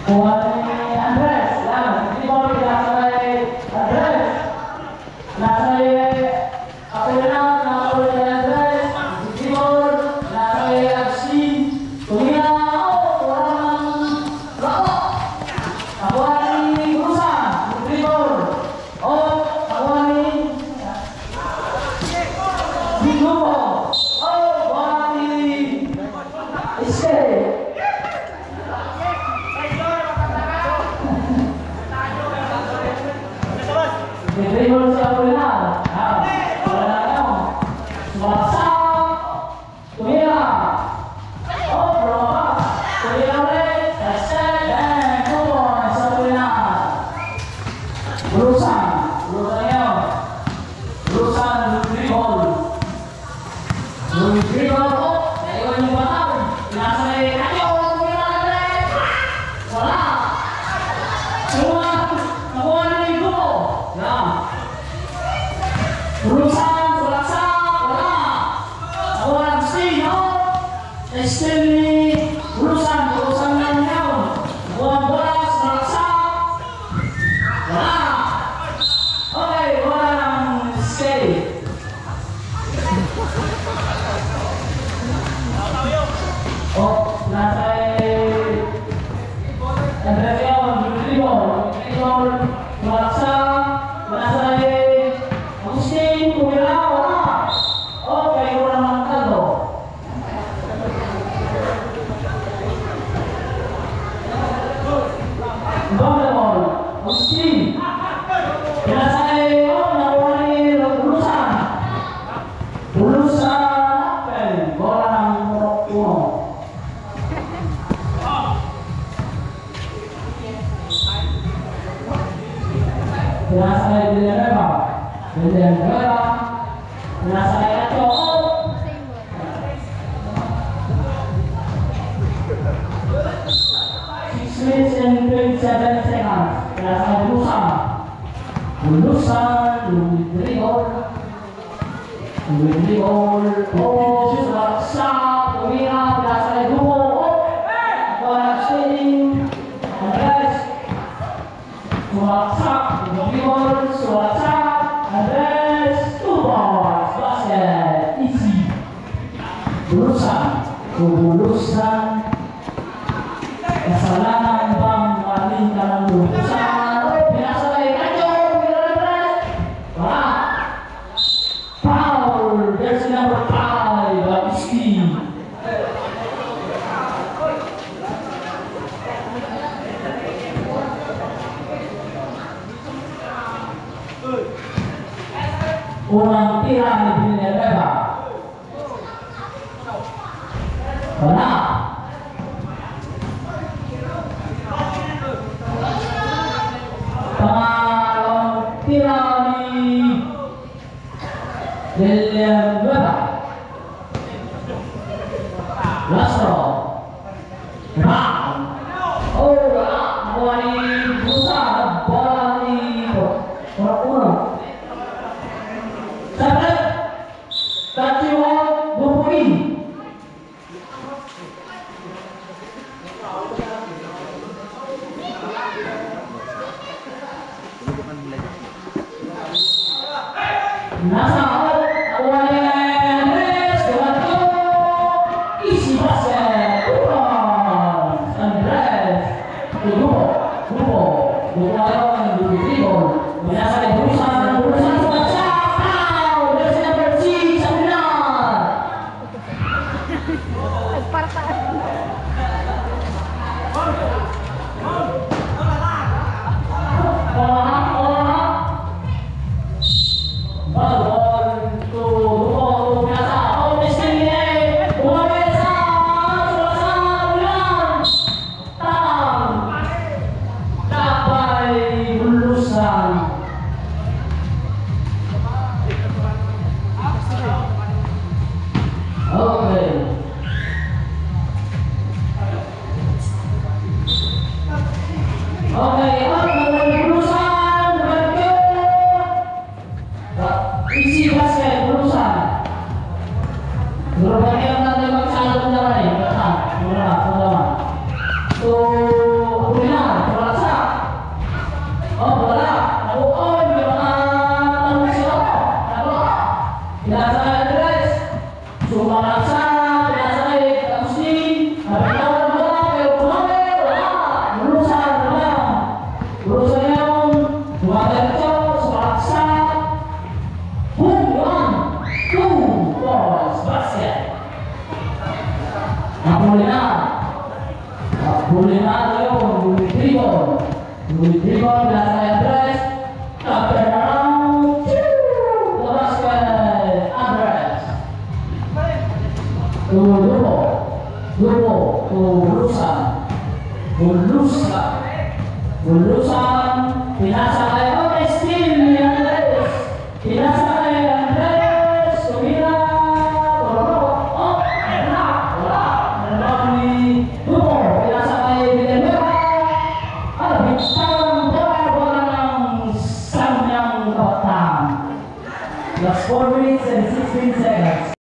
Kuwani Andres, lang. Hindi mo pinasay Andres. Nasay ako na Andres. Timor, nasay Agsin. Tumina ako, walang lako. Kuwani Grusan, Timor. O, kuwani Bigumo. O, kuwani Iske. Dribble siya ulit. Wala na ako. Sumasak. Tumira. Oh, lumabas. Tumira ulit. Set. And come on. Isa ulit na. Bulusan. Bulusan yun. Bulusan. Dribble. Dribble. Oh, naiwan yung batang. Pinasay. Ayo. Tumira ulit. Wala. Nakuha na yung grupo. Yan. Bulusan, sulaksak, wala. Nakuha na Agustin, no? Estel ni bulusan na niya. Nakuha ang bola, sulaksak. Wala. Okay, wala ng Estel. Oh, nasa Agustin, kumila, wala. Okay, wala ng kado. Banglamon, Agustin. Pinasay, nakuha ni Bulusan. Bulusan, okay, bola ng uno. Pinasay Villanueva. Pinasay Acho. 6 minutes and 27 seconds. Pinasay Bulusan. Bulusan, dribble. Oh, sulaksak. Tumira, pinasay Dumo. Oh, Agustin. Andres. Sulaksak. Dribble, sulaksak. Andres, 2 balls, basket, easy. Bulusan, kasalanan bang maling ka ng bulusan? Pinasay, Acho, Andres, wala. Foul, jersey number 5, Agustin. Unang tira ni Villanueva. Wala. Pangalawang tira ni Villanueva. Lastro. Oh, wala. Nakuha ni Bulusan. Bola ni Uno. Dapat Tatiwa Bupuri. Nasa awalnya Andres dengan isi basket. Andres grupo lawan di dribble. Biasa Bulusan isi basket Bulusan. Berbagai natin magsasabi na rin. Muna. So, una. Bulinado yun, Bulitribon. Bulitribon, nasa Andres. Turn around. Labas kay Andres. To Lupo. Lupo. To Bulusan. Bulusan. Bulusan. Pinasa kay Still ni Andres. Pinasa kay Andres. Tumira. Oh, wala. Wala ni Lupo. Pinasa kay Villanueva. Last 4 minutes and 16 seconds.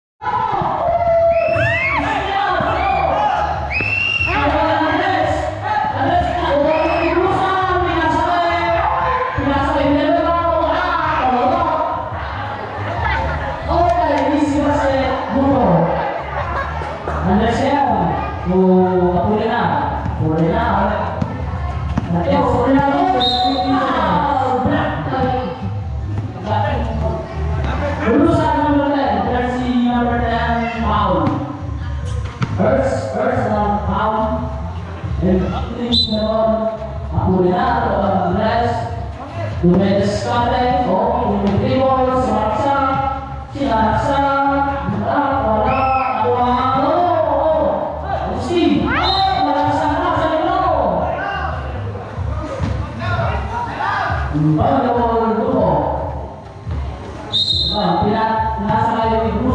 First one pound and please naman Apolinar o Andres Dumedescate o Dumetribol Sumaksa Sinaksa wala Steve malasan na sa ilo Pagkakawal Lupo pinasa kayo yung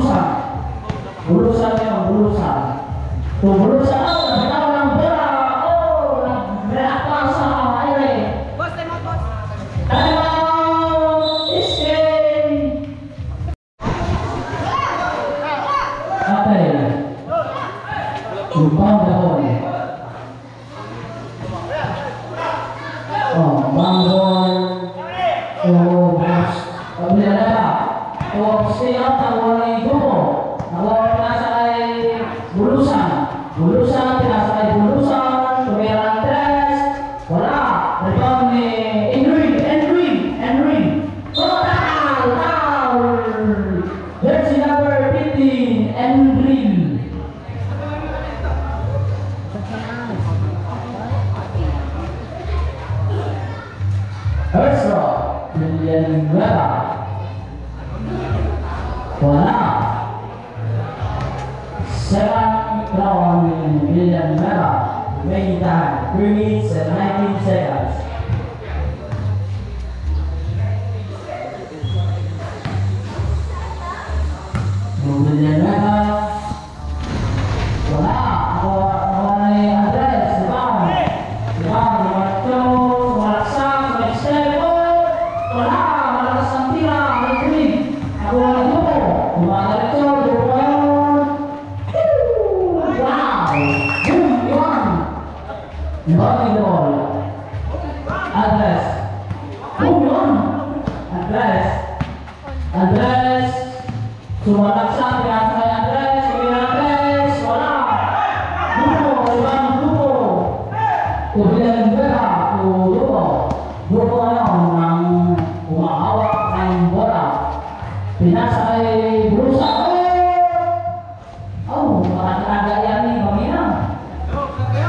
bulusan yung bulusan Bulusan ako, nagkakaw ng bola. Oh, nag-react pa sa aire. Boss, time out, boss. Time out! Escape! Okay. Tumpang dahon. Oh, banggol. Oh, boss. Pabila na ba? Oh, stay out, tawag ng grupo. Tawag na sa kay Bulusan. Bulusan, pinasakay Bulusan, tumira Andres, wala, rebound ni Henry, foul, jersey number 15, Henry. Erso, Villanueva, wala, round in Villanueva, making time 3 minutes and 19 seconds. Villanueva, wala, wala ni Andres, rebound, Marco, Malaksak, Malakstep, wala, malakas ang tira, Alfred, ako ang Lupo, Dumadaretso, Lupo yun. Body ball. Andres. Andres. Sumalaksak. Pinasa kay Andres. Andres. Wala. Lupo. Villanueva. Lupo ngayon ng umahawak ng bola. Pinasa kay Brusa. Oh, makakalaga yan ni Mamina.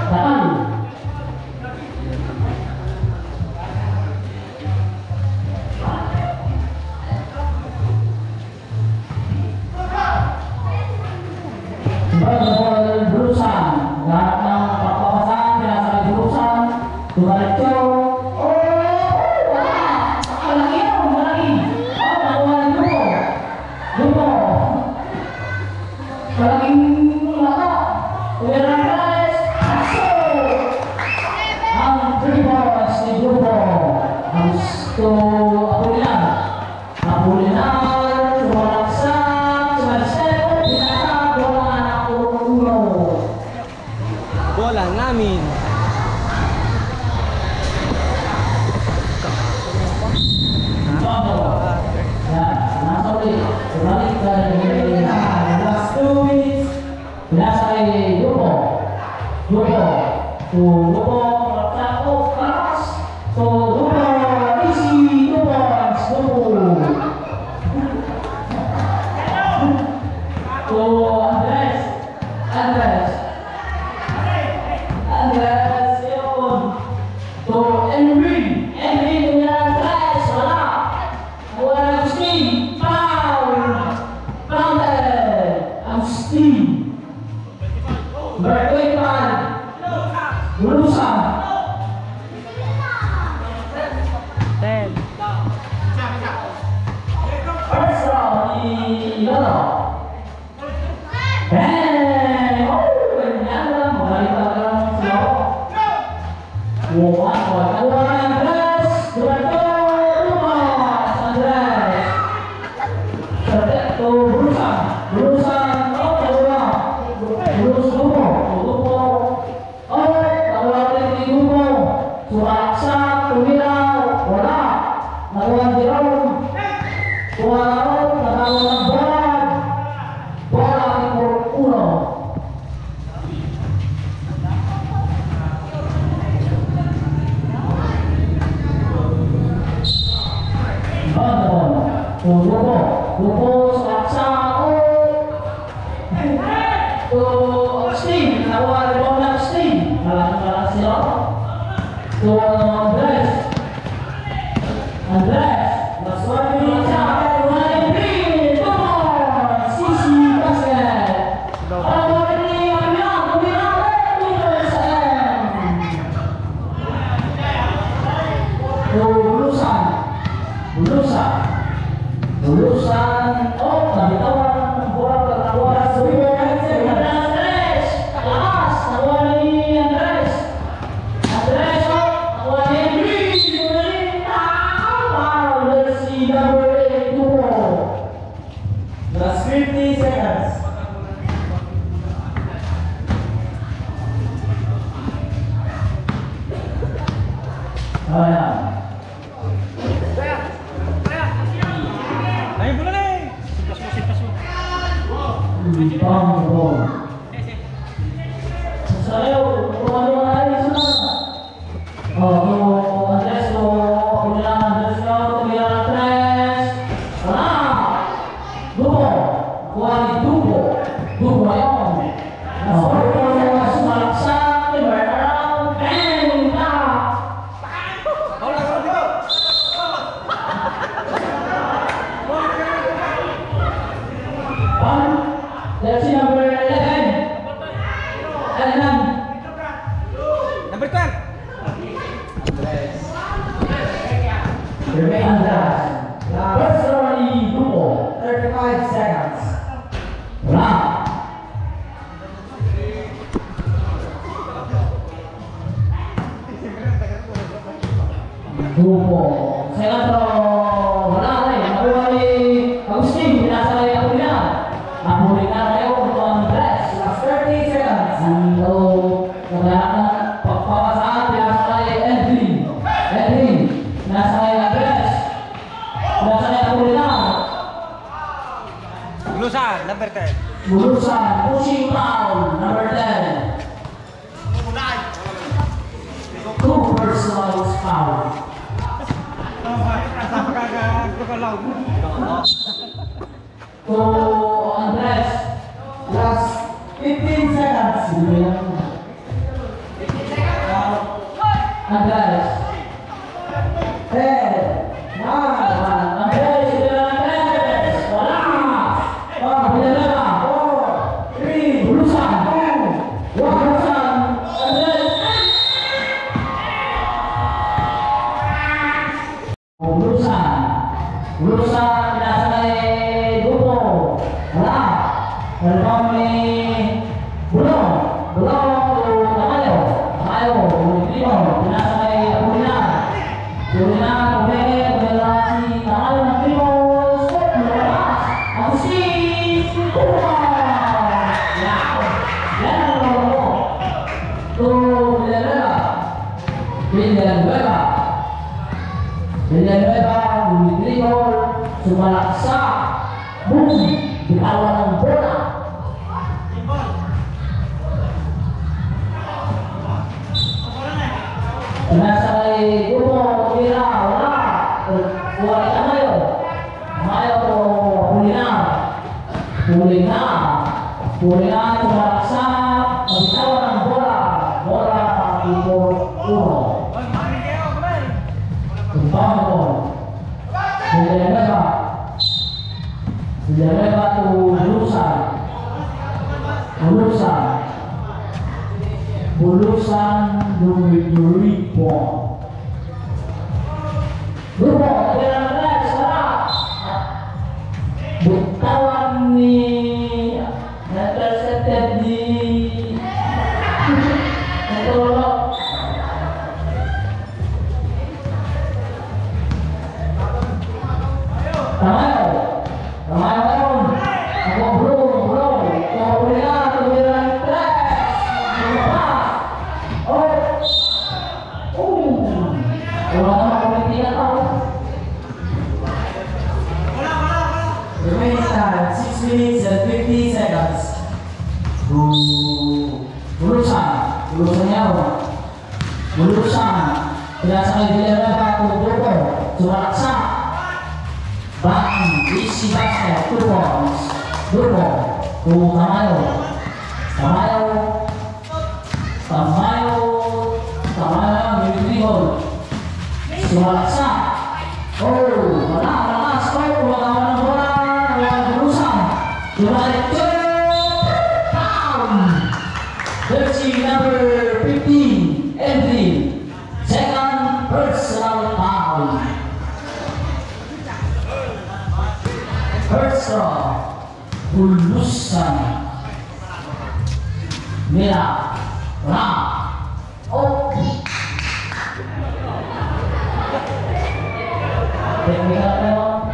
Takal. Bulusan, lahat ng pagpapasan, pinasakay Bulusan, Dumadiretso, wala, malaki, nakuha ni Lupo, malaking lata, tumira ng Andres, ang 3 balls ni Lupo, ang Apolinar, Sumalaksak, Sumalakstep, pinasa, bola namin. Nasa ulit. Balik dari last 2 minutes. Pinasa kay Lupo. Lupo. Karas. Lupo. Easy. Lupo. Andres. Bulusan. 10. First round di yellow. Ternyata mengalihkan slow. Buat Andres, Andres. Terdekat berusaha, Bulus Lupo. Suraksa, Tumirau, bola, lawan Jerome, Tuarau, lawan bola timur uno. Lupo, Suraksa, Steve, lawan bola Steve, kalah siapa? Andres, last one minute, Sisi basket. Bulusan, tadi tawar bola keluar Andres, alas, lawan ini Andres, Last 50 seconds. Oh ya. Ayo bola nih. Bang. Saya rumah lagi sana. Andres kemudian Andres. Dupo ayon. Sumalaksa, Ibarang, Bola kalau dito. Jersey number 11. Number 12. Andres. First round Dupo. 35 seconds. Wala. Dupo. Second round. Wala rin. Nakuha ni Agustin. Pinasa ni Apolinar. Apolinar kayo untuk Andres. Last 30 seconds. Ando. Naglahakan pagpapasaan. Pinasa ni Edwin. Pinasa ni Andres. Pinasa ni Apolinar. Bulusan, number 10. Bulusan, pushing foul, number 10. Two personal foul. To Andres, last 15 seconds. Andres. Bulusan pinasay Dupo. Wala. Welcome ni Bulong to Tamayo. Pinasay Apolinar. Kumele si Tamayo ng Primos. Agustin. Yan ang lolo. To Villanueva, Dribble, Sumalaksa, Bumi, ditawan ng bola. Pinasay Dupo, Tira, wala. Kuha ni Tamayo. Tamayo to Pulinan, Sumalaksa, ditawan ng bola. Bola, Timur Uno. Villanueva to Bulusan. Lulusan Duri Ball. Grupo, kailangan sekarang. Butawan ni intercepted di Natulog. Tamayo ngayon. Ako bro. Kung na, tumira ng press. Wala naman kumitigan ako. Remains time 6 minutes and 50 seconds. Bulusan niya. Biasa kayo bilera pa kung grupo. Sumalaksa. Bang, easy basket, 2 points. Grupo, kung Tamayo, Military Sumalaksa. Wala, score, wala ng bola, bulusan. Dumalik, jersey number 15, entry. Second personal foul. First draw, Bulusan. Mira, Technical level.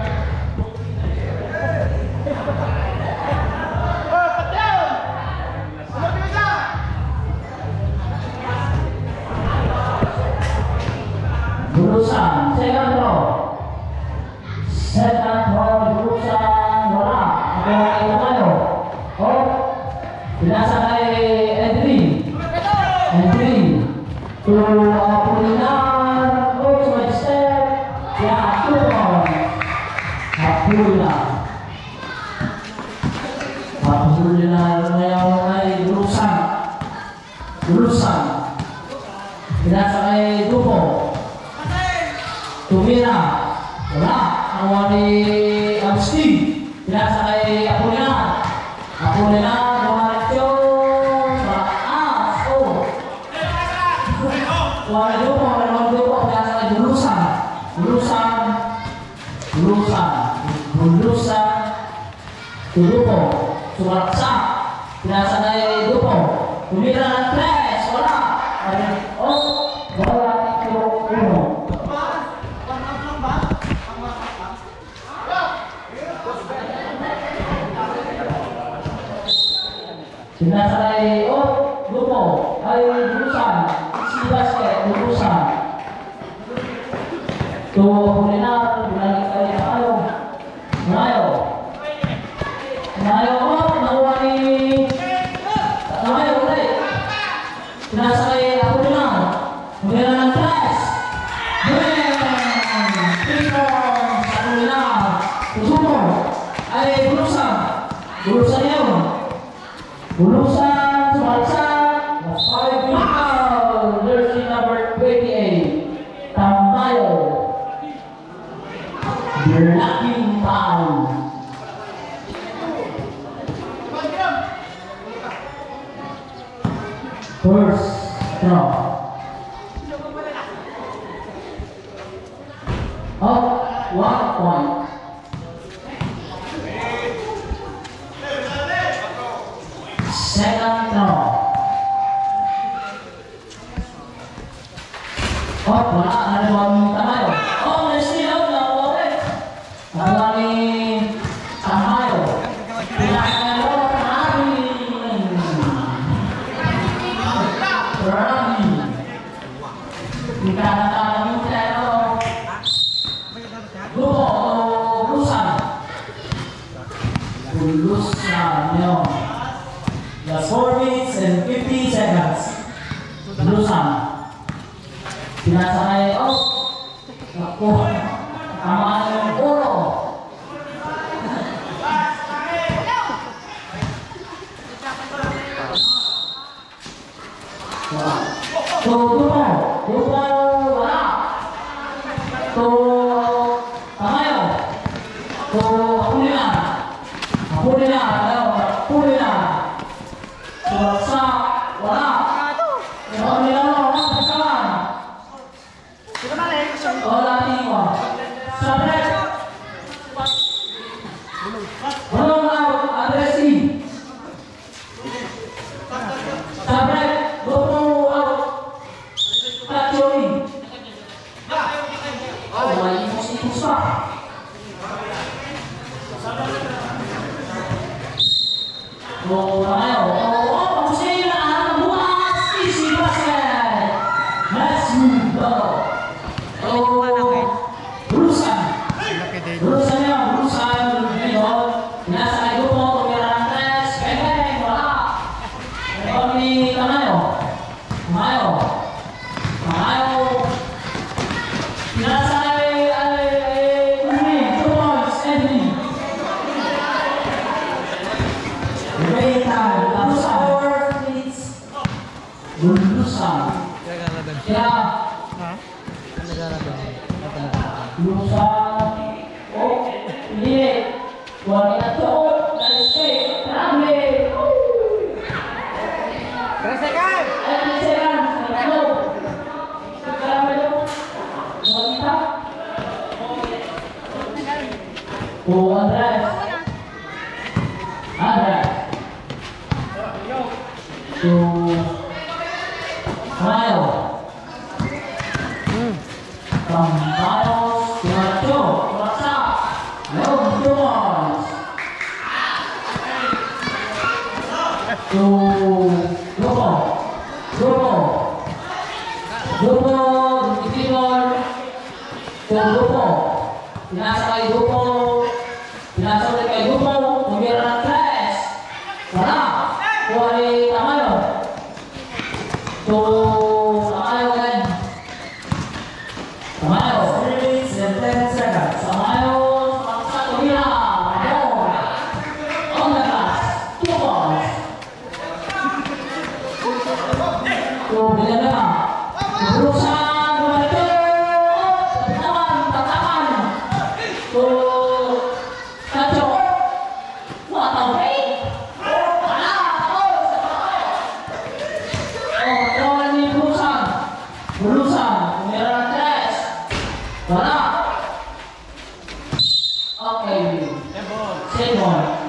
Bulusan, second row. Bulusan, wala. Ako tayo. Binasa kay Entry. To Apolinar. Side step. Ya, 2 points. Apolinar ngayon ay Bulusan. Binasa kay Dupo. Tumira, wala. Ang wali Agustin. Binasa kay Apolinar. Dumalit yun. Wala Dupo. Binasa kay Bulusan. Dupo. Sumalaksa. Binasa kay Dupo. Tumira ng press. Wala. Wala. Binasa kay Dupo ay Bulusan. Si basket, Bulusan. Apolinar, binalik kay Mayo. Nakuha ni Mayo ulit. Binasa kay Apolinar. Tumira ng press. Apolinar. Dupo ay Bulusan. Bulusan yun. Bulusan, sumalaksa. 5 foul. Jersey number 28. Tamayo. Blocking foul. First draw. Up 1 point. Second draw. Wala. Ada bang Tamayo. Let's see out na ulit. Nakuha ni Tamayo. Rami. Dikatakan yung pero Bulusan yun. Last 4 minutes and 50 seconds. Bulusan. Binasa kay Naku. Tamaan yung ulo. Dupo wala. Tamayo. Apolinar. Sumaksa, wala. Tamayo. Tamayo. Pinasa ay 2 points, Anthony. Lulusan. Kaya, lulusan. Oh, hindi. Huwag na to. Nalisay. Marami. 3 seconds! Ay, nalisayan. Ano? Marami to. Huwag kita. Andres. Andres. Tamayo. Tamayo. Tinacho. Kurasa. Ayun, 2 points. Grupo. Itinol. Grupo. Pinasa kay Grupo. Pinasa ulit kay Grupo. Tumira ng 3. Wala. Kuha ni Tamayo. Tamayo again. Tamayo. 10 seconds. Tamayo. Paksa tumira. On the glass. 2 points. Bilangnya. Berusaha membantu. Taman. Kacau. Wah, tahu ni. Kawan ni berusaha. Merah tres. Mana? Oke. Sembol.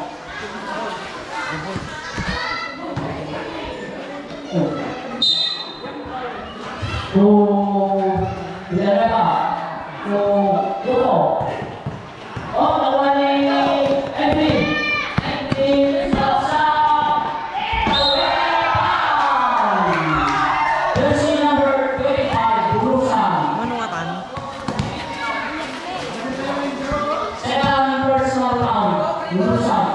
Bilangnya. Grupo. Oh, lawan ni Edwin. Jersey number 25, Lulusan. Manungatan. Second personal foul, Lulusan.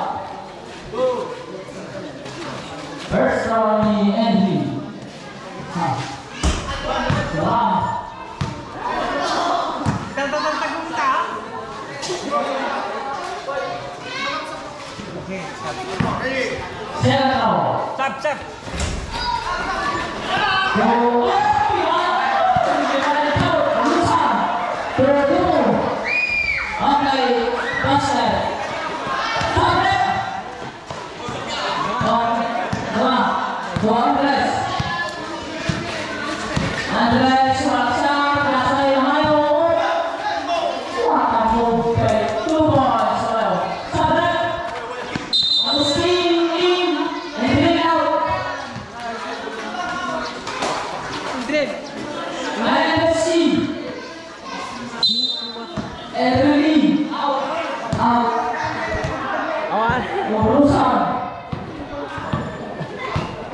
First foul ni Edwin. Salam. Tagong ka. Okay, Second foul. Sab.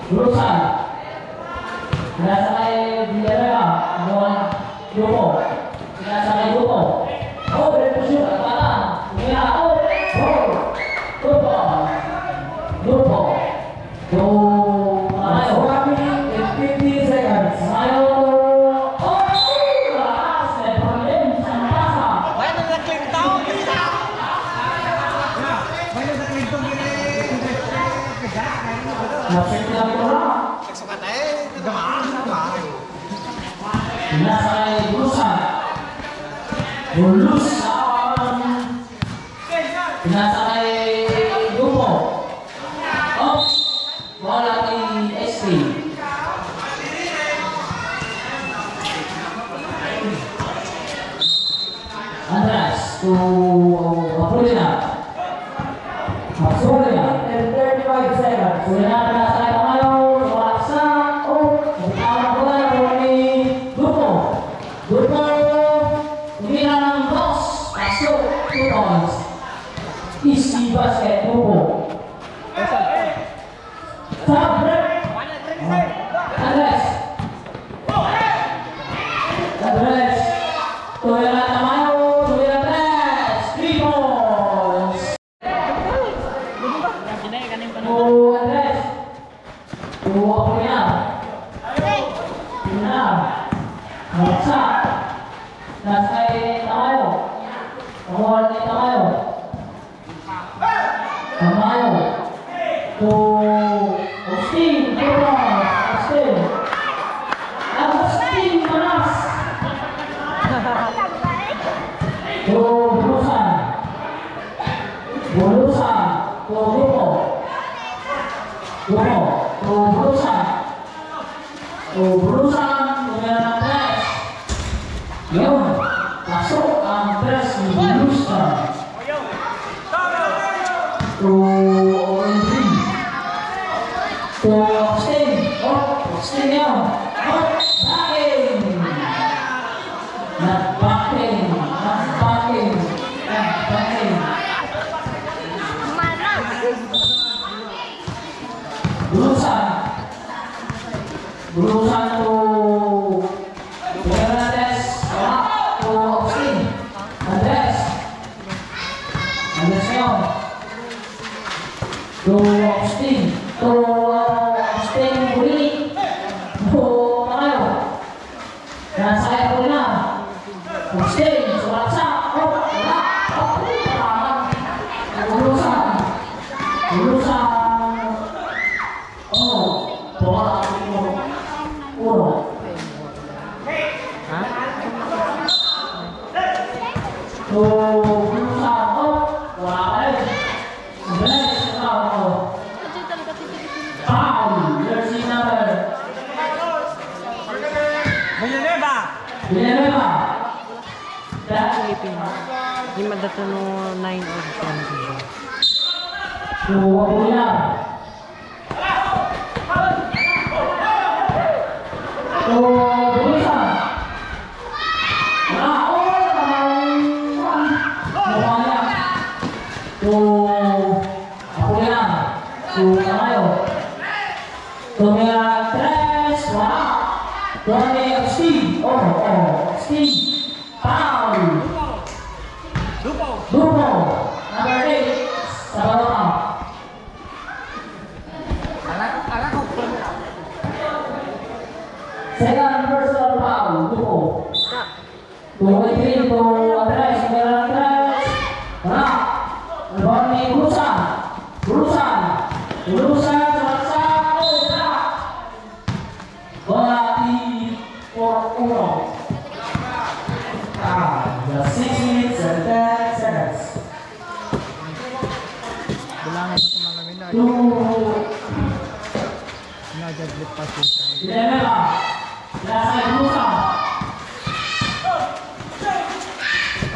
Lulusan. Pinasa kay Villarreal. Grupo. Pinasa kay Grupo. Oh, berepusin. Katakan. Kumira. Oh. Grupo. Tamayo. 50 seconds. Tamayo. Oh, lakas. May problem. Saan pasa? Bayan na nag-clean tao. Bayan na nag-clean tao. Masih tidak pernah. Pinasa kay Lulusan. Pinasa kay Grupo. Oh, bola kay ST. Andres to Apurina. Apurina. 35 seconds. Apurina pinasa kay Tamayo. Tumaksa. Oh, nagtawag ko na ni Grupo. Tumira ng box. Pasok. 2 points. Easy basket Grupo. Stop break. Andres. Tumira Tamayo. Tumira tres. Ina. Nasa. Nasa tayo. Tawal ni tayo. Tamayo. To Austin. Austin. Austin Manas. To Bulusan. Bulusan. To Grupo. Grupo. To Bulusan. To Bulusan. Tumira ng press. Yun. Pasok ang press ni Bulusan. To Orange. To Austin. Austin yun. Backing. Nag-backing. Nag-backing. Nag-backing. Bulusan. Bulusan to Fernandez. To Austin. Andres. Andres yun. To Austin. To Austin Buli. To tayo. Nasaya ko na. Austin. Sumaksa. Wala. Bulusan. Bulusan. Bola uno. To Bulusan. Wala pa rin. Andres. Foul. Jersey number. Villanueva. Lima dito no 9 or 10 siya. To Apolinar. To Bulusan. To Apolinar. To Tamayo. Tumira tres. Wala. Tuwani Steve. Steve. Foul. Dupo. Number 8. Sa bawah. Second personal foul. Dupo. 23 to Andres. Andres. Wala. Lawan ni Bulusan. Bulusan. Bulusan. Selasa. Wala. Bola di Uno. The 6 minutes and 10 seconds. Bilangan sa mga minad. To Pinajaglit pa siya. Villanueva. Nasa Bulusan.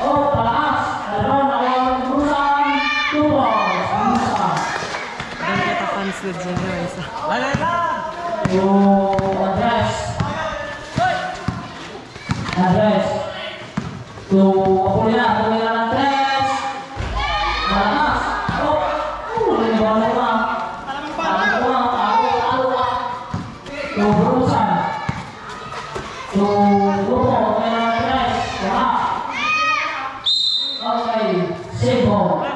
Palaas. Alon awal Bulusan. 2 balls. Bulusan. Ang kita fans with Zenyo isa. To Andres. Andres. To Apolinar. Tumira ng tres. Palaas. Ini bola ulang. To Bulusan. To Grupo. Tumira ng tres. Wala. Okay. Save ball.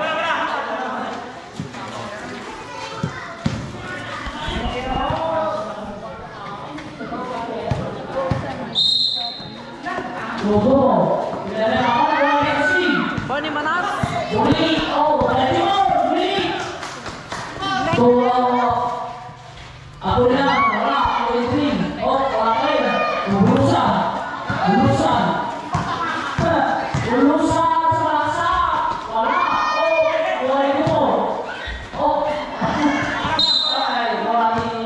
Grupo. Bonnie Manas. Buli. Buli. To Apolinar. Wala. Wala kayo. To Bulusan. Bulusan. Bulusan. Selasa. Wala. Wala ito. Ay, wala ni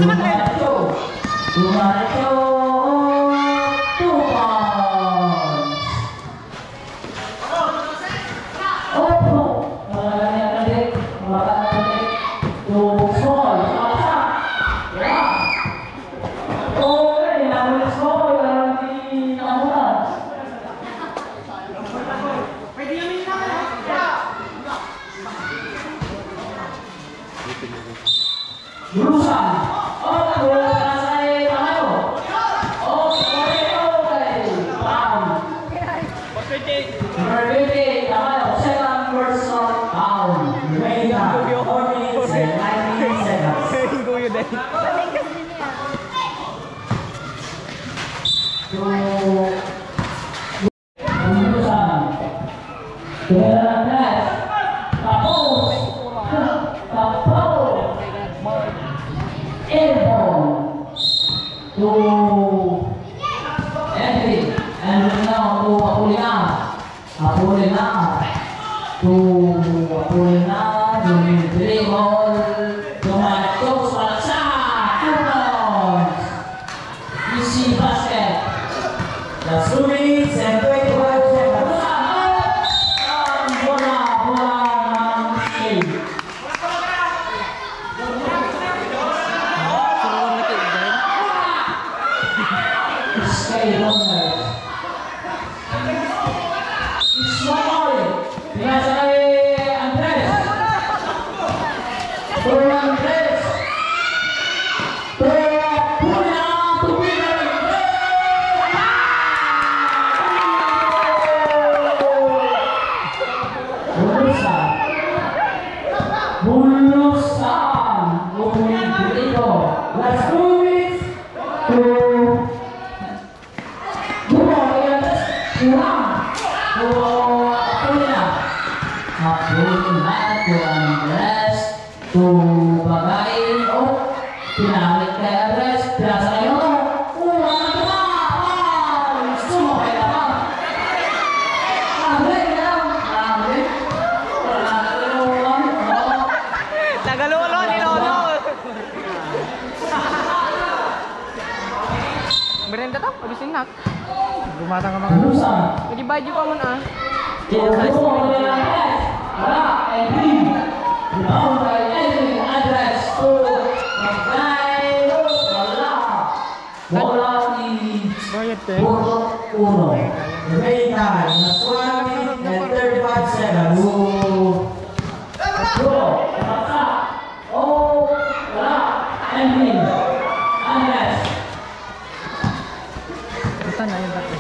Dumaretso. Dumaretso. 2 points. Opo. Ganyan ulit. Mataan ulit. 2 small. Malasa. Yeah. Okay, nakulit small. Pero hindi nakamutan. Bulusan. Oh, bola nasa Tamayo. Okay. Down. Berbeda, Tamayo. Second person down. Berbeda. 4 minutes and 19 seconds. Bulusan. Beres. Tapos. Airborne to Henry, and now to Apolina, dribble, Dumaretso, Malasa, 2 points. Easy basket. That's 2 minutes and 25 seconds. Bola ng Skate. Skate runners. Small. Pinasa kay Andres. Andres. Bulusan. Dito. Last 2 minutes. Pinamit kay Andres, pinasa kayo. Wala na! Sumakay na ka! Andres, Tagalolo ni Lolo. Berenda tau, habisin nak. Gumatang ka mga. Bulusan. Jadi baju pa mo na. Wala, Edwin. Rebound by Edwin. Andres to Magday. Wala. Bola ni Uno. Remaining time. That's 1 minute and 35 seconds. Wala. Oh, wala. Edwin. Andres. Ito na yung dati.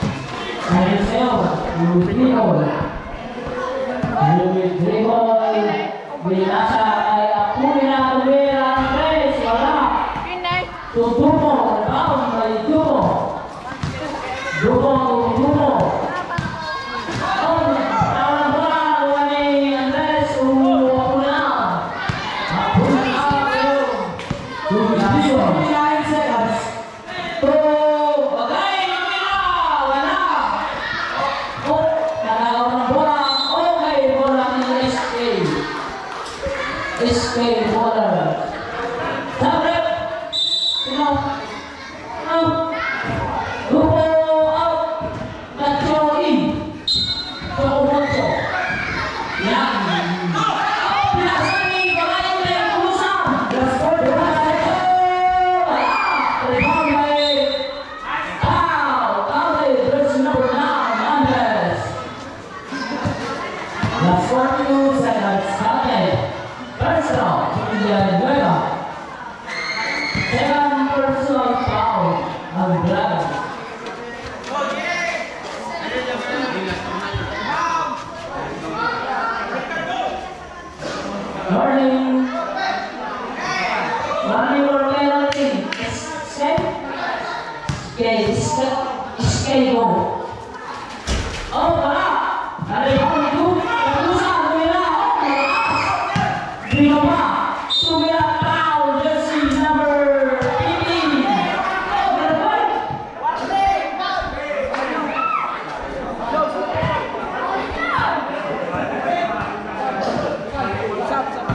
Ayun sa'yo. Dribble. Binasa kay Apolina Tubera Andres. Wala. Tutumo. Rebound by Dumo. Dumo. Oh, tawag bola. Kuha ni Andres. Apolina. Apolina. 29 seconds. Bagay. Wala. Oh, nagagawa ng bola. Okay, bola ni SK Water. Tablet. Grupo out. Nacho in. Chocomocho. Yan. Pinasa ni Bagay ulit. Bulusan. Rebound by there's number 9, Andres. Last 42 seconds. Okay. Personal. Villanueva. Second personal foul. Andrade. Warning or penalty. Escape go. Oh, wala. Nalipang ito. Nakusa. Tumira. Tumira pa. Tumira foul. Jersey number 18. Oh, ganun.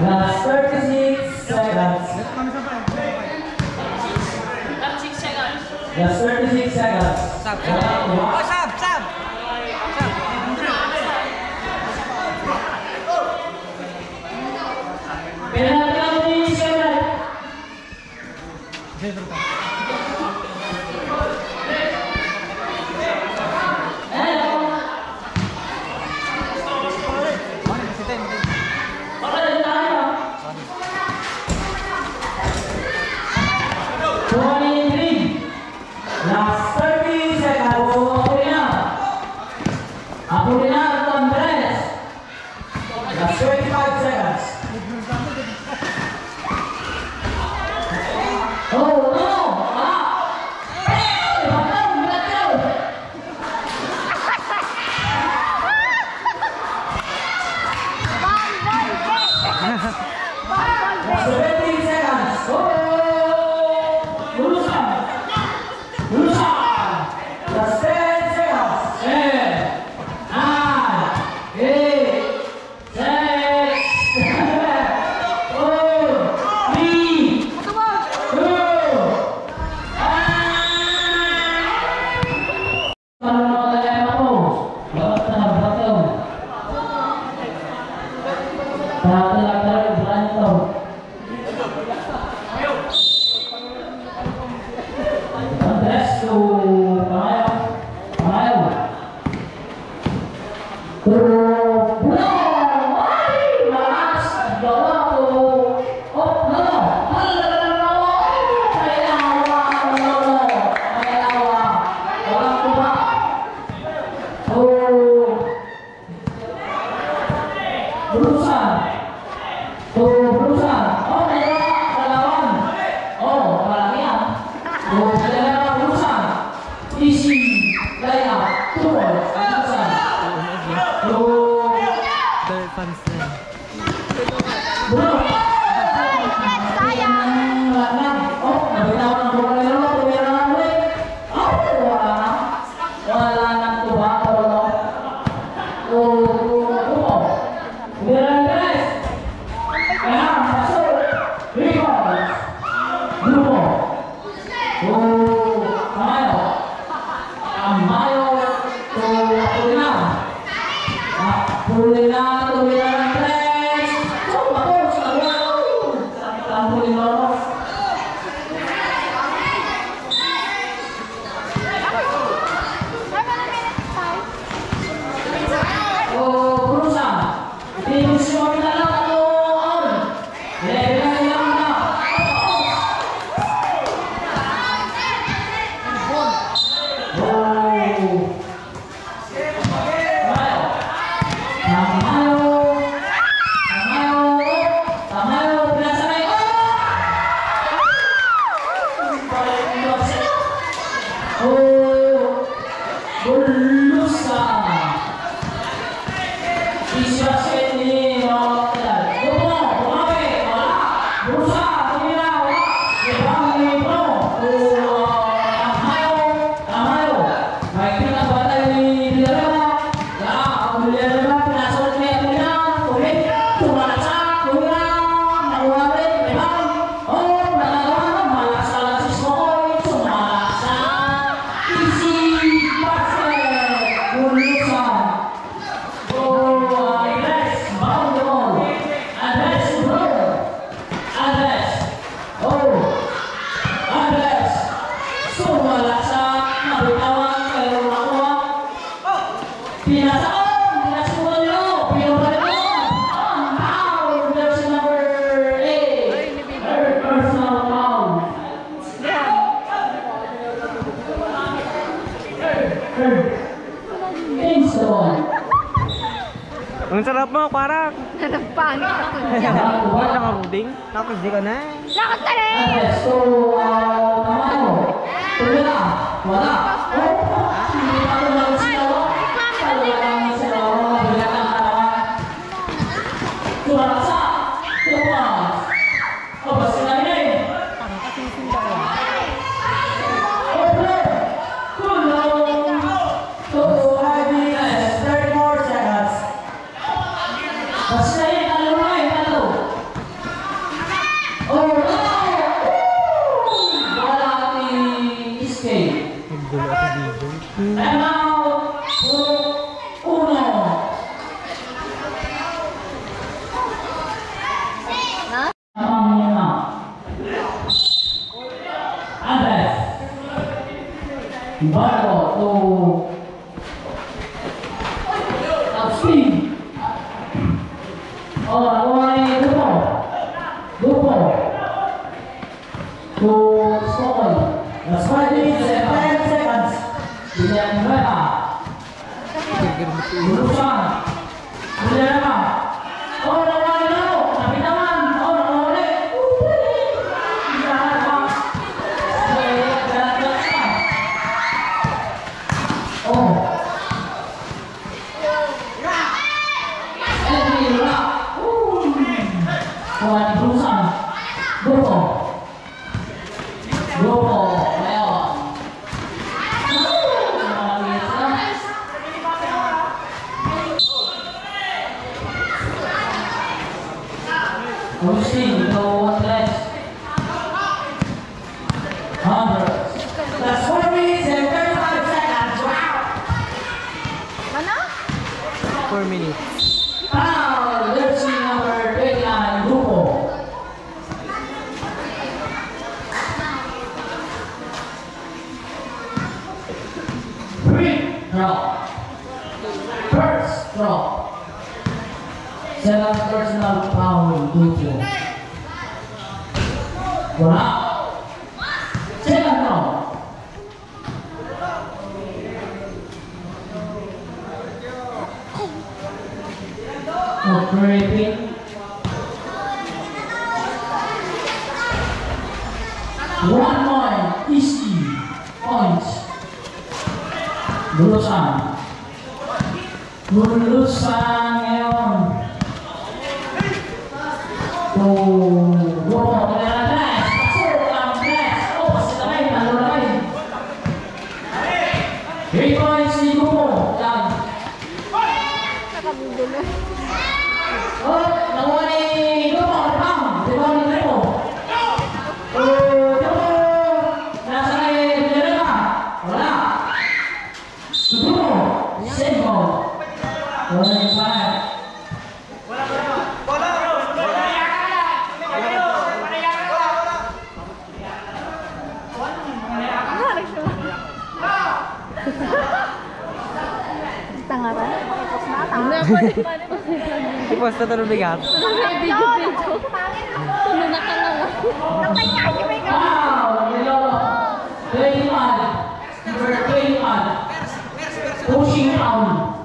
Last 36 seconds. Last 36 seconds. Sab, sab. Oh, sab, sab. Sab. Penalty lang ni Skemet. Last 30 seconds. Apolinar Andres. Last 25 seconds. Oh no! Last 17 seconds. Lulusan. Last 10 seconds. 10, 9, 8, 6, 4, 3, 2, 1. Kalau mau tanya aku, lewat tengah belakang. Tengah berantem. Andres to Pamayo. Berusaha. Oh, relawan. Oh, kalian. Oh, kalian berusaha. Isi, layar, turun, berusaha. Oh, Fans na. belum. Sayang. Oh, nabitawan ng buwan nila. Tumira na ulit. Oh, wala nang tuwa. Oh, tumira guys. Kaya, masuk. Rebound. Grupo. Oh, Pamayo. Pamayo to Apolinar. Apolinar to Andres. Oh, bagus. Apolinar. Oh, berusaha. Ini semua kita lakukan. Ang sarap mo, parang. Pangit ako dyan. Wala kang ruding. Tapos di ka na. Lakot ka rin! Andres to Pamayo. Tumira. Wala. Oh, hindi pa ito lang sila. Talagang sila. Bilang karawan. Turasa. Tumas. Oh, basta na rin. Oh, bro. Tulong. To 5 minutes. 34 seconds. Basta na rin. Talo. Oh, no! Wala ni escape. Gulo sa video. And now, uno. Andres. Barco to Agustin. Oh, away Grupo. Grupo. To Stockholm. That's 5 minutes and 10 seconds. Villanueva. Lulusan. Villanueva. Oh, nawala na ako. Napitawan. Oh, nawala. Oh. Edwin, wala. Kawan Lulusan. Grupo. Grupo. Ngayon. Agustin, go Andres. That's 4 minutes and 35 seconds. Wow. Mana? 4 minutes. Foul. Jersey number 29, Grupo. Free throw. First throw. Second personal foul, Grupo. Wala. Second throw. Operating. One point, easy points. Lulusan. Lulusan ngayon. To Grupo. Nilalagay. Pasok ang press. Oh, pasitay. Nalulagay. 3 points ni Grupo. Yan. Nakabugulo. Oh, nakuha ni Grupo. Rebound ni Grupo. Grupo. Nasa kay Villanueva. Wala. Grupo. Save ball. Wala yung fire. Tangaran. Tipos na tulog bigat. Video. Tulo na ka lang. Wow! Yellow. 21. Number 21. Pushing down.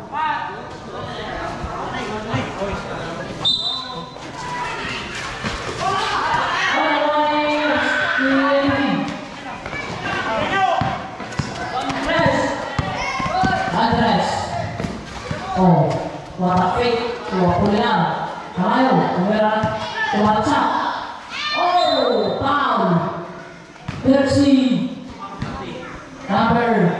Andres. Oh, warapit. Tuwapuli lang. Kamayo. Kamera. Tumatsak. Oh, foul. Jersey number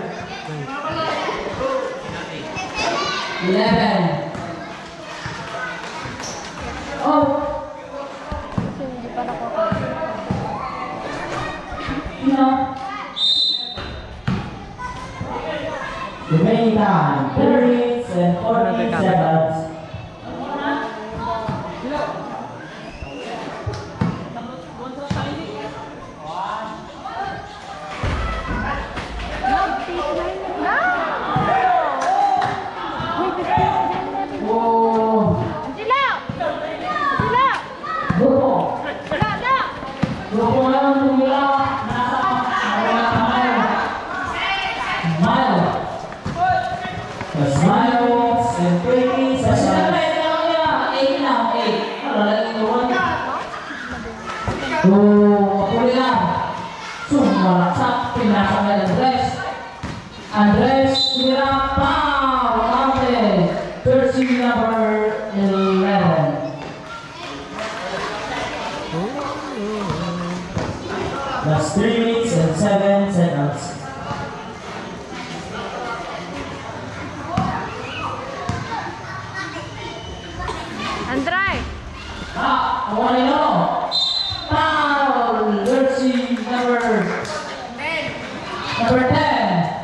11. Oh, Hindi pa nakuha. you know. Remaining time 30 and 40 seconds. Oh, Sila! Sila! Grupo. Sila! Grupo ngayon tumira. Nasa Mayo. Mayo. That's Mayo and 20 seconds. 8 lang, 8. Ano, laging naman. Puli lang. Sumalaksak. Pinasa ng Andres. Andres, tumira. Pow! Counted. Jersey number 11. That's 3 minutes and 7 seconds. Andray! I want to know. Foul. Jersey number 10.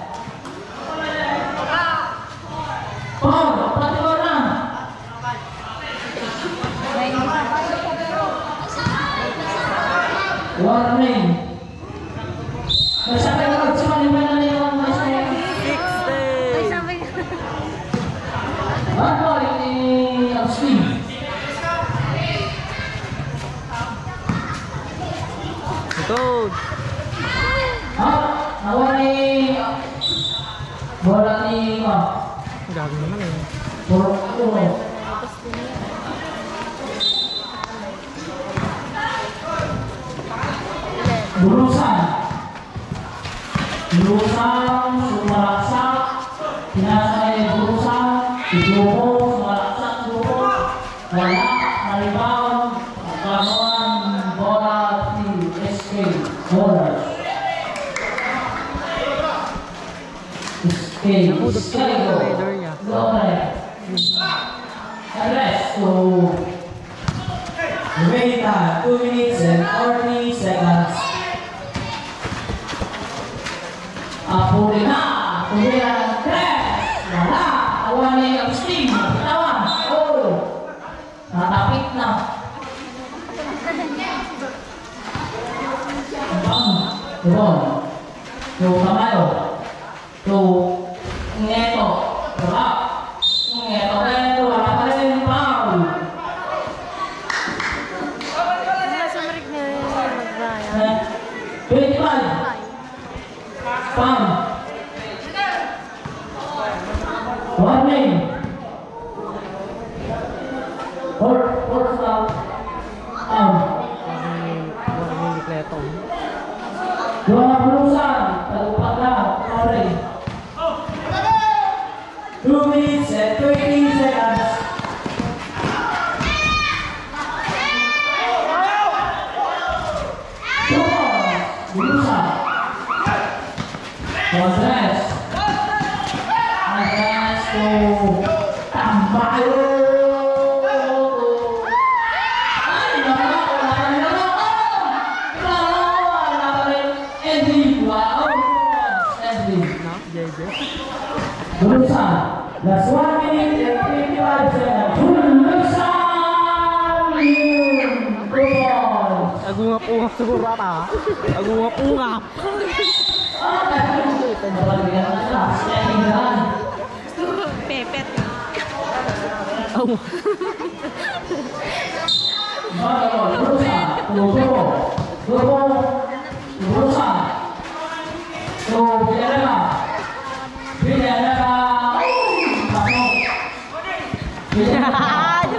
Bago naman eh. Bulusan. Bulusan, sumaraksak. Pinasay bulusan. Idumo, sumaraksak, idumo. Wala, nalibaon. Kamuan, bola, SK, bola. SK, go ahead. Address to remaining time 2 minutes and 40 seconds. Apuri na, crash, wala, awan ni Agustin, tawan, natapit na. Turun, to Tamayo, to Nieto, wala, Nieto, wala pa rin, foul. Sumarik na rin mag-Ryan. 25. Pam. Warning. Fourth foul. Warning ni Cleto. Dua bulusan. Terlupa dah. Sorry. 2 minutes and 20 seconds. Bulusan. Andres to Tambayo. Ay, Andy, wow. Andy. Bulusan. Last 1 minute and 25 seconds. Bulusan. Good ball. Agungap-ungap siguro ata. Agungap-ungap. Pepet.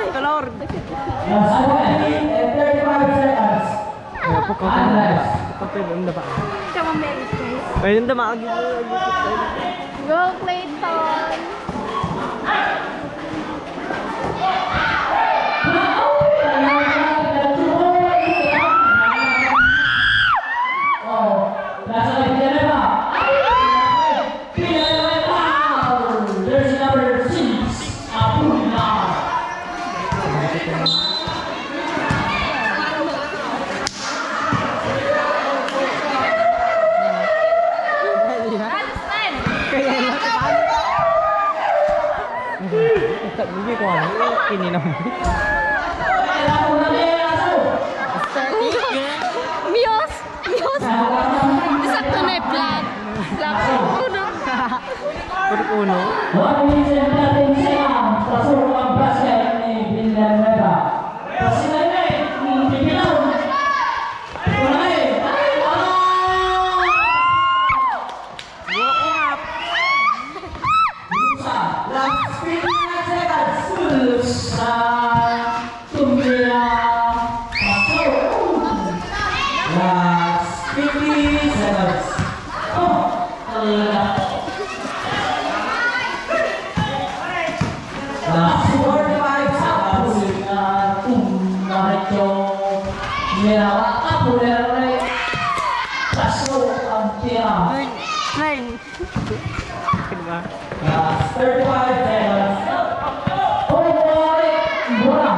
Kolor. Come on, Mary, please. Ayun damaan. Go, Clayton. Hindi ko alam. Kininam. Mios! Mios! Sakto na yung flag. Flag. Uno. Uno. Pasok ang basket ni Villanueva. Nine. 35 seconds. Oh, bola.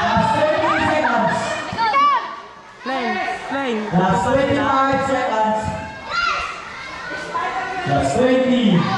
Last 30 seconds. Nine. Last 25 seconds. Last 20.